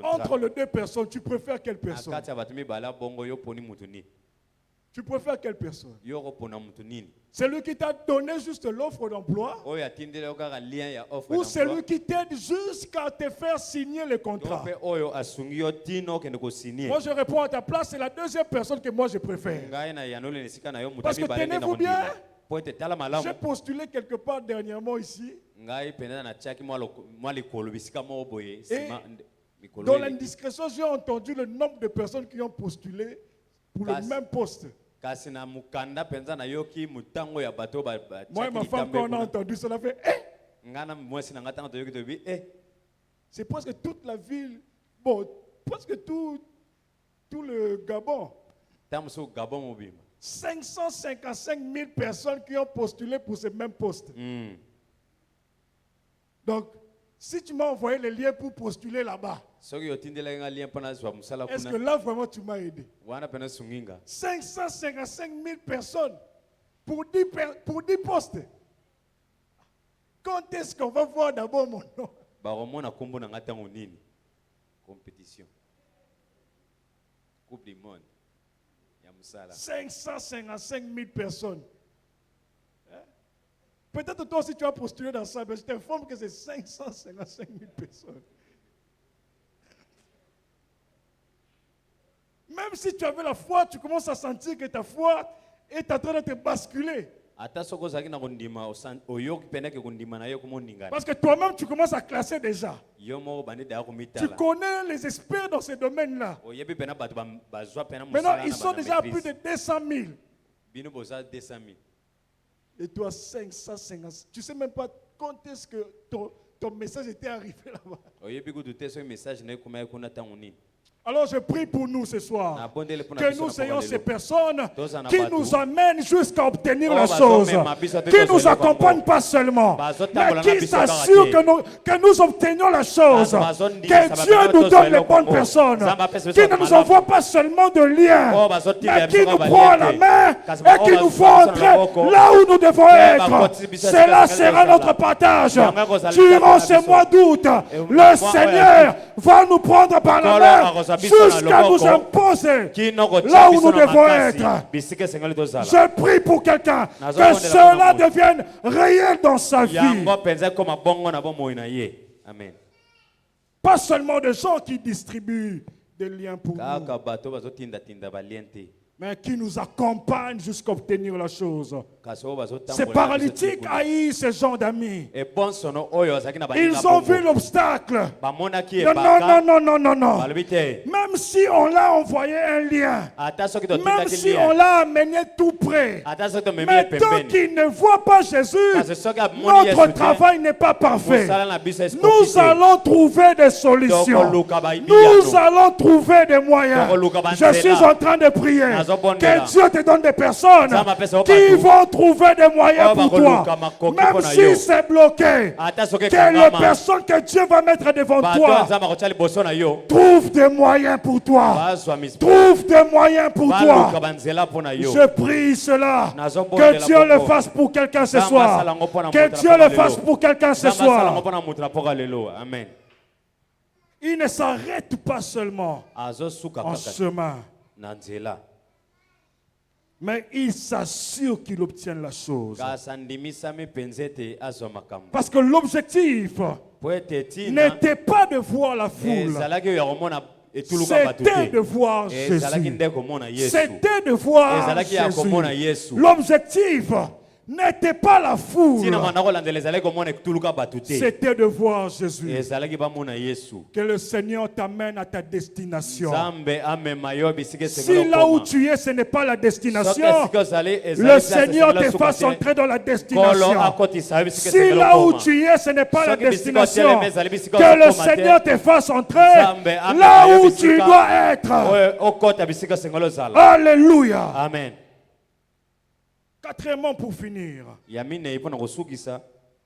Entre les deux personnes, tu préfères quelle personne? Tu préfères quelle personne? Celui qui t'a donné juste l'offre d'emploi, ou celui qui t'aide jusqu'à te faire signer le contrat? Moi je réponds à ta place, c'est la deuxième personne que moi je préfère. Parce que tenez-vous bien, j'ai postulé quelque part dernièrement ici. Et dans l'indiscrétion, j'ai entendu le nombre de personnes qui ont postulé pour le même poste. Moi et ma femme, quand on a entendu cela, fait c'est presque toute la ville, bon, presque tout le Gabon. 555 000 personnes qui ont postulé pour ce même poste. Donc, si tu m'as envoyé les liens pour postuler là-bas, est-ce que là vraiment tu m'as aidé? 555 000 personnes pour 10 postes. Quand est-ce qu'on va voir d'abord mon nom? Compétition. Coupe du monde. 555 000 personnes. Peut-être toi aussi tu as postulé dans ça, mais je t'informe que c'est 555 000 personnes. Même si tu avais la foi, tu commences à sentir que ta foi est en train de te basculer. Parce que toi-même, tu commences à classer déjà. Tu connais les experts dans ces domaines-là. Maintenant, ils sont déjà à plus de 200 000. Et toi, 550. Tu ne sais même pas quand est-ce que ton message était arrivé là-bas. Alors je prie pour nous ce soir, que nous ayons ces personnes qui Qui nous amènent jusqu'à obtenir la chose, qui ne nous accompagnent pas seulement, mais qui s'assurent que nous obtenions la chose, que Dieu nous donne les bonnes personnes, qui ne nous envoie pas seulement de liens, mais qui nous prend la main et qui nous font entrer là où nous devons être. Cela sera notre partage. Durant ces mois d'août, le Seigneur va nous prendre par la main jusqu'à nous imposer là où nous devons être. Je prie pour quelqu'un que cela devienne réel dans sa vie. Amen. Pas seulement des gens qui distribuent des liens pour nous, mais qui nous accompagnent jusqu'à obtenir la chose. Ces paralytiques haïssent ces gens d'amis. Ils ont vu l'obstacle. Non. Même si on l'a envoyé un lien, même si on l'a amené tout près, mais tant qu'il ne voit pas Jésus, notre travail n'est pas parfait. Nous allons trouver des solutions. Nous allons trouver des moyens. Je suis en train de prier que Dieu te donne des personnes qui vont trouver des moyens pour toi. Même si c'est bloqué, que les personnes que Dieu va mettre devant toi trouve des moyens pour toi. Trouve des moyens pour toi. Je prie cela. Que Dieu le fasse pour quelqu'un ce soir. Que Dieu le fasse pour quelqu'un ce soir. Amen. Il ne s'arrête pas seulement en chemin, mais il s'assure qu'il obtienne la chose. Parce que l'objectif n'était pas de voir la foule, c'était de voir Jésus. C'était de voir Jésus. L'objectif n'était pas la foule, c'était de voir Jésus. Que le Seigneur t'amène à ta destination. Si là où tu es, ce n'est pas la destination, le Seigneur te fasse entrer dans la destination. Si là où tu es, ce n'est pas la destination, que le Seigneur te fasse entrer là où tu dois être. Alléluia. Amen. Quatrièmement, pour finir,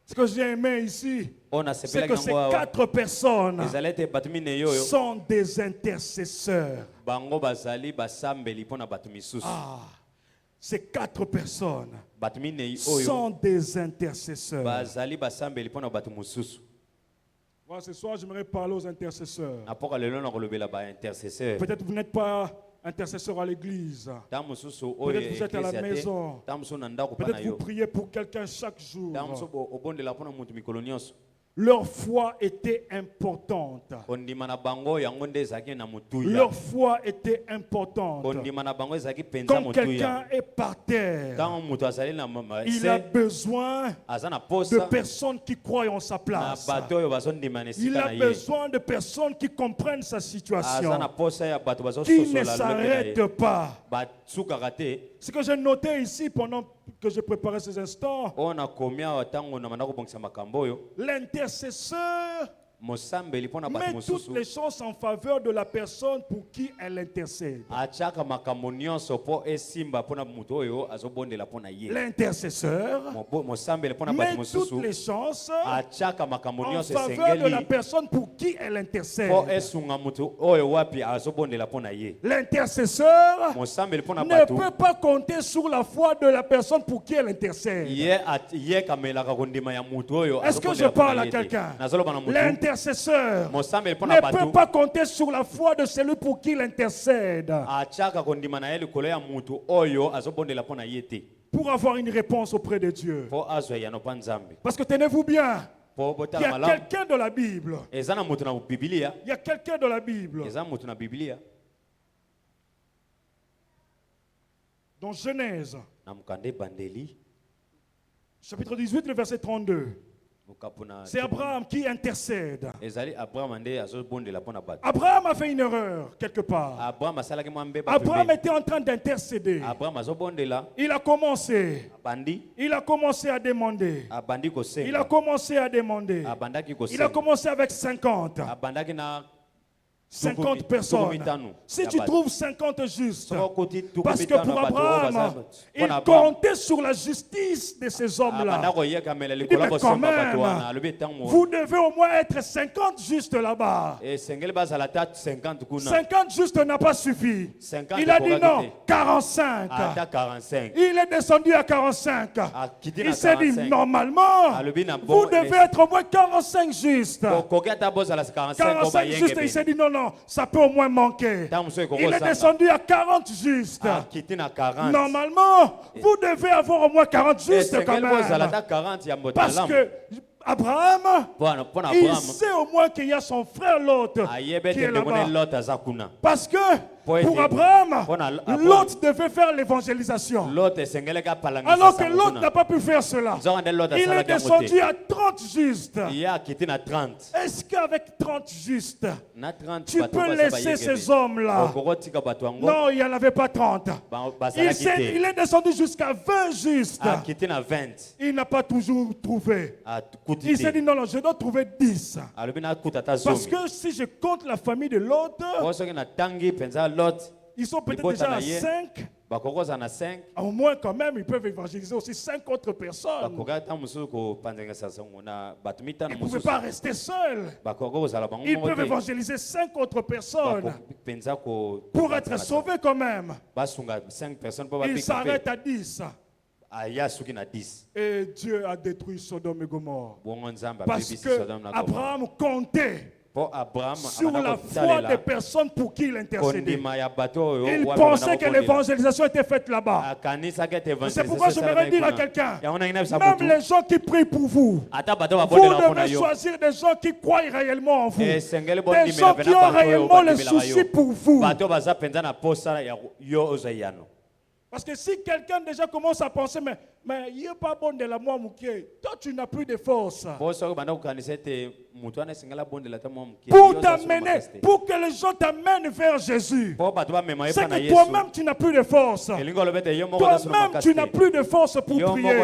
ce que j'ai aimé ici, c'est que ces 4 personnes sont des intercesseurs. Ces 4 personnes sont des intercesseurs. Voilà, ce soir, j'aimerais parler aux intercesseurs. Peut-être vous n'êtes pas intercesseur à l'église. Peut-être vous êtes à la maison. Peut-être vous priez pour quelqu'un chaque jour. Leur foi était importante. Leur foi était importante. Quand quelqu'un est par terre, il a besoin de personnes qui croient en sa place. Il a besoin de personnes qui comprennent sa situation, qui ne s'arrêtent pas. Ce que j'ai noté ici pendant que je préparais ces instants, l'intercesseur met toutes les chances en faveur de la personne pour qui elle intercède. L'intercesseur met toutes les chances en faveur de la personne pour qui elle intercède. L'intercesseur ne peut pas compter sur la foi de la personne pour qui elle intercède. Est-ce que je parle à quelqu'un? L'intercesseur ne peut pas compter sur la foi de celui pour qui il intercède pour avoir une réponse auprès de Dieu. Parce que tenez-vous bien, il y a quelqu'un de la Bible. Il y a quelqu'un de la Bible. Dans Genèse, chapitre 18, le verset 32. C'est Abraham qui intercède. Abraham a fait une erreur quelque part. Abraham était en train d'intercéder. Il a commencé à demander. Il a commencé à demander. Il a commencé avec 50. 50 personnes. Si tu trouves 50 justes, parce que pour Abraham, il comptait sur la justice de ces hommes-là. Il dit, mais quand même, vous devez au moins être 50 justes là-bas. 50 justes n'a pas suffi. Il a dit non, 45. Il est descendu à 45. Il s'est dit, normalement, vous devez être au moins 45 justes. 45 justes, il s'est dit, non, non, ça peut au moins manquer. Il est descendu à 40 justes. Normalement, vous devez avoir au moins 40 justes quand même. Parce que Abraham, il sait au moins qu'il y a son frère Lot qui est là-bas. Parce que pour Abraham, Lot devait faire l'évangélisation. Alors que Lot n'a pas pu faire cela. Il est descendu à 30 justes. Est-ce qu'avec 30 justes, tu peux laisser ces hommes-là? Non, il n'y en avait pas 30. Il est descendu jusqu'à 20 justes. Il n'a pas toujours trouvé. Il s'est dit non, non, je dois trouver 10. Parce que si je compte la famille de Lot, ils sont peut-être déjà à 5. Au moins quand même, ils peuvent évangéliser aussi 5 autres personnes. Ils ne pouvaient pas rester seuls. Ils peuvent évangéliser 5 autres personnes pour être sauvés quand même. Ils s'arrêtent à 10. Et Dieu a détruit Sodome et Gomorrhe. Parce que Abraham comptait sur la foi des personnes pour qui il intercédait. Il pensait que l'évangélisation était faite là-bas. C'est pourquoi je voudrais dire à quelqu'un, même les gens qui prient pour vous, vous devez choisir des gens qui croient réellement en vous. Des gens qui ont réellement le souci pour vous. Parce que si quelqu'un déjà commence à penser, mais il n'est pas bon de la moi mouké, toi tu n'as plus de force. Pour t'amener, pour que les gens t'amènent vers Jésus. C'est que toi-même tu n'as plus de force. Toi-même tu n'as plus de force pour prier.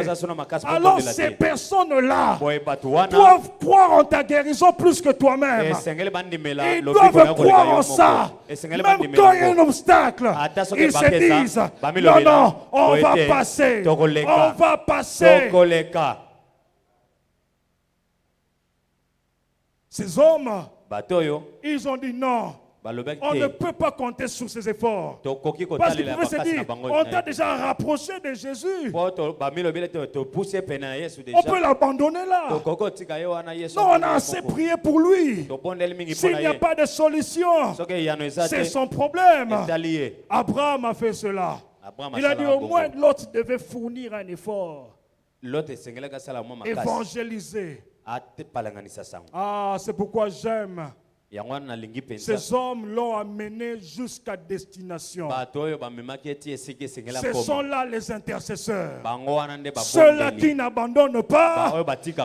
Alors ces personnes-là doivent croire en ta guérison plus que toi-même. Ils doivent croire en ça. Même quand il y a un obstacle, ils se disent, non, non, on va passer. On va passer. Ces hommes, ils ont dit non. On ne peut pas compter sur ses efforts. Parce qu'ils pouvaient se dire, on t'a déjà rapproché de Jésus. On peut l'abandonner là. Non, on a assez prié pour lui. S'il n'y a pas de solution, c'est son problème. Abraham a fait cela. Il a dit au moins l'autre devait fournir un effort. Évangéliser. Ah, c'est pourquoi j'aime. Ces hommes l'ont amené jusqu'à destination. Ce sont là les intercesseurs. Ceux-là qui n'abandonnent pas.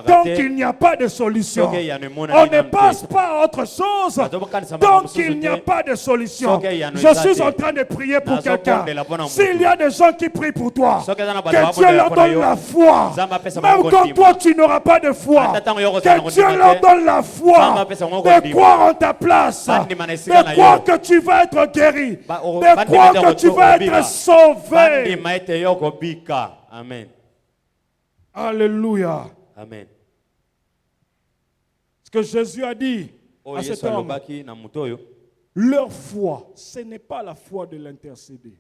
Donc il n'y a pas de solution. On ne passe pas à autre chose. Donc il n'y a pas de solution. Je suis en train de prier pour quelqu'un. S'il y a des gens qui prient pour toi, que Dieu leur donne la foi. Même quand toi tu n'auras pas de foi, que Dieu leur donne la foi de croire en ta place, de croire que tu vas être guéri, de croire que tu vas être sauvé. Amen. Alléluia. Amen. Ce que Jésus a dit à cet homme, leur foi, ce n'est pas la foi de l'intercédé.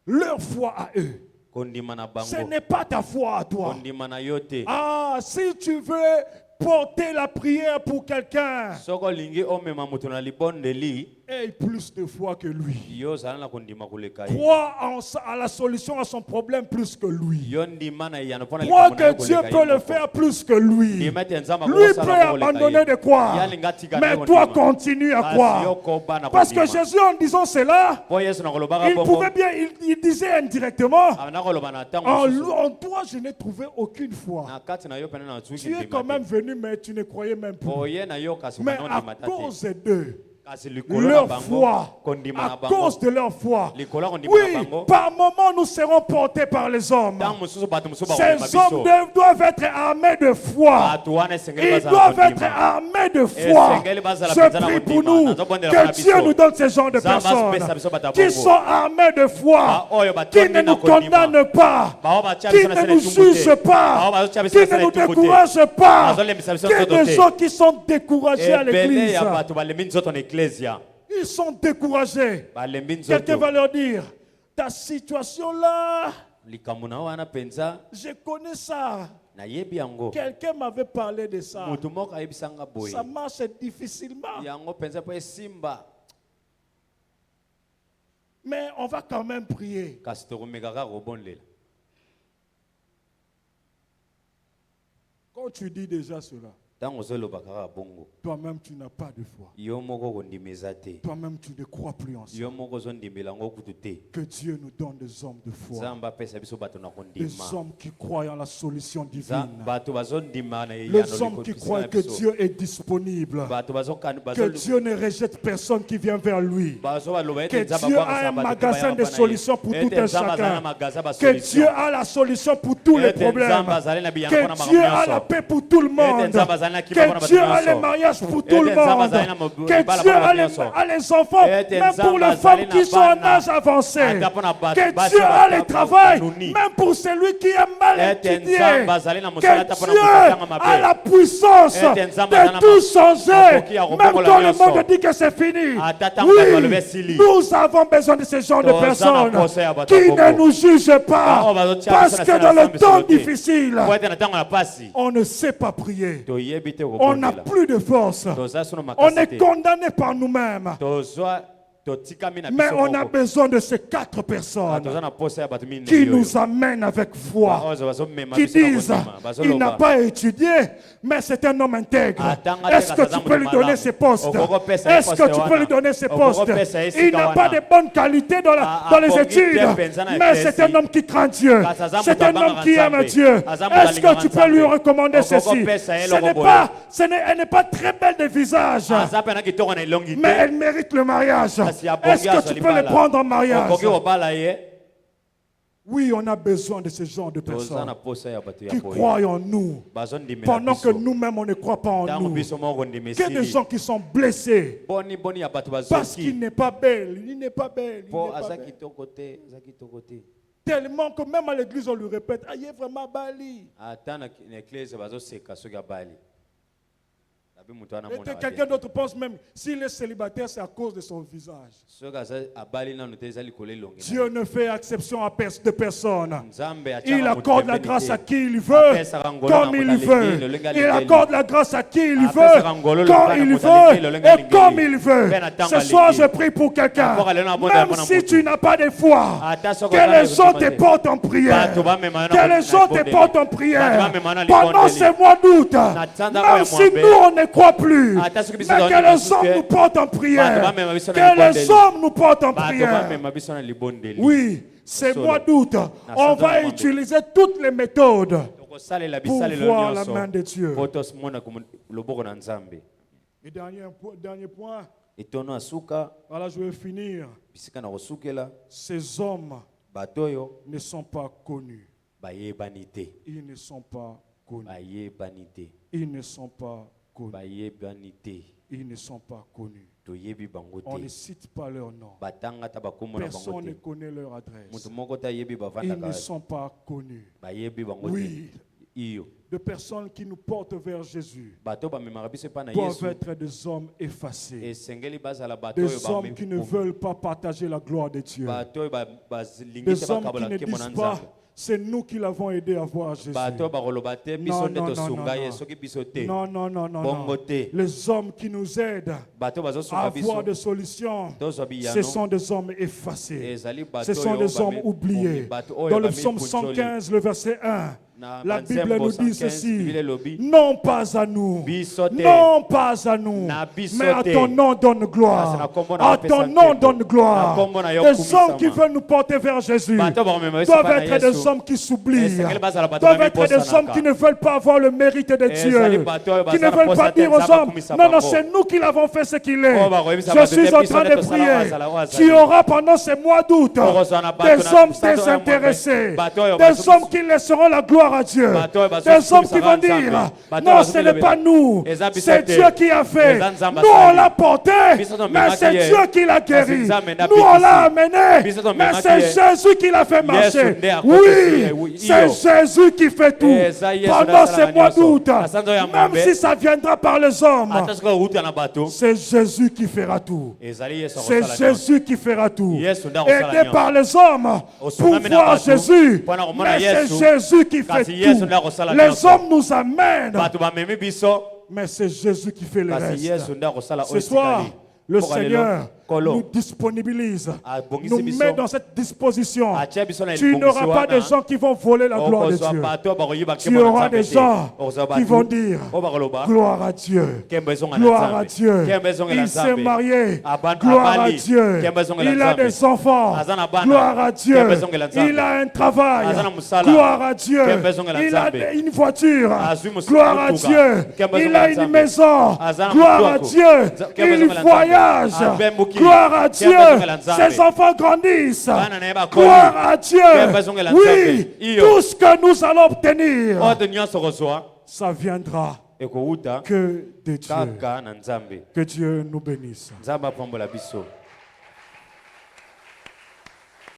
Leur foi à eux. Ce n'est pas ta foi à toi. Ah, si tu veux porter la prière pour quelqu'un, aie plus de foi que lui. Crois à la solution à son problème plus que lui. Crois que Dieu peut le faire plus que lui. Lui peut abandonner de croire, mais toi continue à croire. Parce que Jésus, en disant cela, il pouvait bien, il disait indirectement, en toi je n'ai trouvé aucune foi. Tu es quand même venu, mais tu ne croyais même plus. Mais à cause d'eux, leur foi, à cause de leur foi. Oui, par moments nous serons portés par les hommes. Ces hommes doivent être armés de foi. Ils doivent être armés de foi. Je prie pour nous que Dieu nous donne ces gens de personnes qui sont armés de foi, qui ne nous condamnent pas, qui ne nous jugent pas, qui ne nous découragent pas, que des gens qui sont découragés à l'église. Ils sont découragés. Quelqu'un va leur dire, ta situation là, je connais ça. Quelqu'un m'avait parlé de ça. Ça marche difficilement. Mais on va quand même prier. Quand tu dis déjà cela, toi-même tu n'as pas de foi. Toi-même tu ne crois plus en ça. Que Dieu nous donne des hommes de foi. Des hommes qui croient en la solution divine. Les hommes qui croient que Dieu est disponible. Que Dieu ne rejette personne qui vient vers lui. Que Dieu a un magasin de solutions pour tout un chacun. Que Dieu a la solution pour tous les problèmes. Que Dieu a la paix pour tout le monde. Que Dieu a les mariages pour tout le monde. Que Dieu a les enfants, même pour les femmes qui sont en âge avancé. Que Dieu a le travail, même pour celui qui est mal étudié. Que Dieu a la puissance de tout changer, même quand le monde dit que c'est fini. Oui, nous avons besoin de ce genre de personnes qui ne nous jugent pas. Parce que dans le temps difficile, on ne sait pas prier. On n'a plus de force. On est condamné par nous-mêmes. Mais on a besoin de ces 4 personnes qui nous amènent avec foi, qui disent il n'a pas étudié, mais c'est un homme intègre. Est-ce que tu peux lui donner ses postes? Est-ce que tu peux lui donner ses postes? Il n'a pas de bonnes qualités dans les études, mais c'est un homme qui craint Dieu. C'est un homme qui aime Dieu. Est-ce que tu peux lui recommander ceci? Elle n'est pas très belle de visage, mais elle mérite le mariage. Est-ce que tu peux les prendre en mariage? Oui, on a besoin de ce genre de personnes qui croient en nous pendant que nous-mêmes on ne croit pas en nous. Que des gens qui sont blessés parce qu'il n'est pas belle. Il n'est pas belle. Tellement que même à l'église on lui répète, il est vraiment bali. Et que quelqu'un d'autre pense même, s'il est célibataire, c'est à cause de son visage. Dieu ne fait exception à de personne. Il accorde la grâce à qui il veut, comme il veut. Il accorde la grâce à qui il veut, quand il veut et comme il veut. Ce soir, je prie pour quelqu'un. Même si tu n'as pas de foi, que les gens te portent en prière. Que les gens te portent en prière. Pendant ces mois d'août, même si nous, on ne croit plus, mais que les hommes nous portent en prière. Que les hommes nous portent en prière. Oui, ces mois d'août, on va utiliser toutes les méthodes pour voir la main de Dieu. Et dernier point, voilà, je vais finir. Ces hommes ne sont pas connus. Ils ne sont pas connus. Ils ne sont pas connus. Ils ne sont pas connus. On ne cite pas leur nom. Personne ne connaît leur adresse. Ils ne sont pas connus. Oui, de personnes qui nous portent vers Jésus doivent être des hommes effacés. Des hommes qui ne veulent pas partager la gloire de Dieu. Des hommes qui ne disent pas, c'est nous qui l'avons aidé à voir Jésus. Non, non, non, non. Les hommes qui nous aident à avoir des solutions, ce sont des hommes effacés. Ce sont des hommes oubliés. Dans le psaume 115, le verset 1, La Bible nous dit ceci. Bible lobi. Non pas à nous. Biso te. Non pas à nous. Na biso Mais à te. ton nom donne gloire. Na kombo na À ton pesa nom ntembo. donne gloire. Na kombo na yo Des kumisama. hommes qui veulent nous porter vers Jésus Bato baromema doivent Yesu être pana des Yesu. hommes qui s'oublient. Esengeli bazala bato Doivent bami être des posanaka. hommes qui ne veulent pas avoir le mérite de Ezali Dieu. bato oyo Qui ne bazala veulent pas posa te dire aux nzambe hommes, akumisa non, non, bango. c'est nous qui l'avons fait ce qu'il est. Oh, bakoyebisa Je bato suis te en biso train te de tosala prier. wazala wazali. Tu auras pendant ces mois d'août Okozwa na bato des na hommes bisato ya désintéressés, mwambe. Bato oyo des baso- hommes qui laisseront la gloire à Dieu, Bato oyo baso- des hommes qui vont Nzambe. dire, Bato non, oyo ce baso- n'est pas nous, Eza biso c'est te. Dieu qui a fait. Eza Nzambe Nous, on asali. l'a porté, Biso to mais memaki c'est ye. Dieu qui l'a guéri. Kasi Nzambe na Nous, on l'a bikisi. amené, Biso to mais memaki c'est ye. Jésus qui l'a fait marcher. nde akotisi ye. Oui, Iyo. c'est Jésus qui fait tout. Eza Yesu Pendant nde ces asala mois nyonso. d'août, Asanzo ya même mwambe. si ça viendra par les hommes, Ata soki outa na bato. c'est Jésus qui fera tout. Ezali Yesu C'est akosala nyonso. Jésus qui fera tout. Yesu nde akosala Aidé nyonso. par les hommes pour Osungami na voir bato, Jésus. mpona komona Mais c'est Yesu. Jésus qui fait Kasi Yesu nde tout. akosala Les nyonso. hommes nous amènent, Bato bamemi biso. mais c'est Jésus qui fait le Kasi reste. Yesu nde akosala Ce oyo soir, etikali. le Mpoka lelo, Seigneur Kolo. nous disponibilise, Abongisi nous biso. met dans cette disposition. Atia biso na Tu elibongisi n'auras pas wana. des gens qui vont voler la gloire de Okozwa Dieu. bato bakoyiba Tu nkembo na auras Nzambe des te. gens Okozwa qui bato vont dire, oyo bakoloba gloire à Dieu. nkembo ezonga na Gloire à Nzambe. Dieu. Nkembo ezonga na Il s'est Nzambe. marié. Abantu Gloire à abali. Dieu. Nkembo ezonga na Il a Nzambe. des enfants. Aza na bana. Gloire à Dieu. Nkembo ezonga na Nzambe. Il a un travail. Aza na musala. Gloire à Dieu. Nkembo ezonga na Il a Nzambe. une voiture. Azwi musa- Gloire à mutuka. Dieu. Nkembo Il ezonga a na une Nzambe. maison. Aza na Gloire à mutuako. Dieu. Nkembo Il ezonga na Nzambe. voyage. Abembuki. Gloire à Dieu. Nkembo ezonga na Nzambe. Ses enfants grandissent. Bana na ye bakoli. Gloire à Dieu. Nkembo ezonga na Oui, Nzambe. Iyo. tout ce que nous allons obtenir, oyo nyonso okozwa ça viendra ekowuta que de Dieu. kaka na Nzambe. Que Dieu nous bénisse. Nzambe apambola biso.